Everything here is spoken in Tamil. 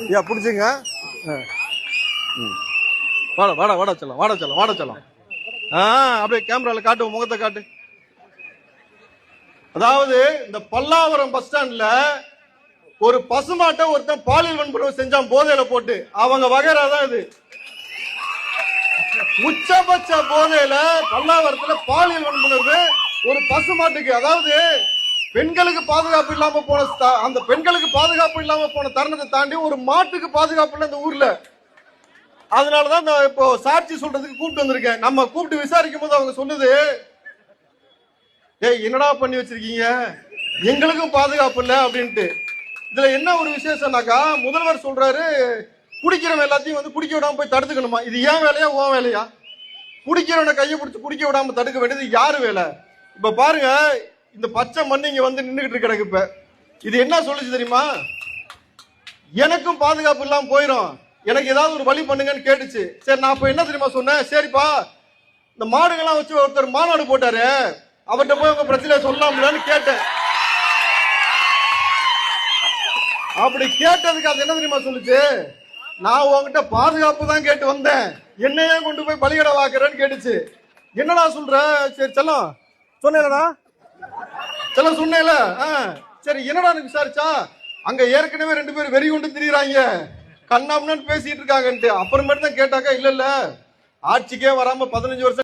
ஐயா பிடிச்சிங்க. வாடா வாடா வாடா செல்லம், வாடா செல்லம், வாடா செல்லம். அப்படியே கேமரால காட்டு, முகத்தை காட்டு. அதாவது இந்த பல்லாவரம் பஸ் ஸ்டாண்ட்ல ஒரு பசுமாட்டை ஒருத்தன் பாலியல் வன்புணர்வு செஞ்சான் போதையில போட்டு. அவங்க வகைரா தான் இது. உச்சபட்ச போதையில பல்லாவரத்துல பாலியல் வன்புணர்வு ஒரு பசுமாட்டுக்கு. அதாவது பெண்களுக்கு பாதுகாப்பு இல்லாம போன அந்த பெண்களுக்கு பாதுகாப்பு இல்லாம போன தருணத்தை தாண்டி ஒரு மாட்டுக்கு பாதுகாப்பு இல்லை இந்த ஊர்ல. அதனாலதான் நான் இப்போ சாட்சி சொல்றதுக்கு கூப்பிட்டு வந்திருக்கேன். நம்ம கூப்பிட்டு விசாரிக்கும் போது அவங்க சொல்லுது, ஏய் என்னடா பண்ணி வச்சிருக்கீங்க, எங்களுக்கும் பாதுகாப்பு இல்லை அப்படின்ட்டு. இதுல என்ன ஒரு விசேஷம்னாக்கா, முதல்வர் சொல்றாரு குடிக்கிறவன் எல்லாத்தையும் வந்து குடிக்க விடாம போய் தடுத்துக்கணுமா. இது ஏன் வேலையா உன் வேலையா? குடிக்கிறவனை கையை பிடிச்சி குடிக்க விடாம தடுக்க வேண்டியது யாரு வேலை? இப்ப பாருங்க, இந்த பச்சை மண் இங்க வந்து நின்றுகிட்டு கிடக்கு. இப்ப இது என்ன சொல்லுச்சு தெரியுமா? எனக்கும் பாதுகாப்பு இல்லாம போயிடும், எனக்கு ஏதாவது ஒரு வழி பண்ணுங்கன்னு கேட்டுச்சு. சரி, நான் அப்ப என்ன தெரியுமா சொன்னேன், சரிப்பா இந்த மாடுகள்லாம் வச்சு ஒருத்தர் மாநாடு போட்டாரு, அவர்கிட்ட போய் உங்க பிரச்சனை சொல்லலாம்லன்னு கேட்டேன். அப்படி கேட்டதுக்கு அது என்ன தெரியுமா சொல்லுச்சு, நான் உங்ககிட்ட பாதுகாப்பு தான் கேட்டு வந்தேன், என்னையே கொண்டு போய் பலிகடை வாக்குறேன்னு கேட்டுச்சு. என்னடா சொல்ற? சரி செல்லம் சொன்னேடா, செல்லம் சொன்னேல. சரி என்னடா விசாரிச்சா, அங்க ஏற்கனவே 2 பேரும் வெறி கொண்டு திரியுறாங்க, கண்ணாமன்னு பேசிட்டு இருக்காங்கன்ட்டு. அப்புறமேட்டு தான் கேட்டாக்கா, இல்ல இல்ல ஆட்சிக்கே வராம 15 வருஷம்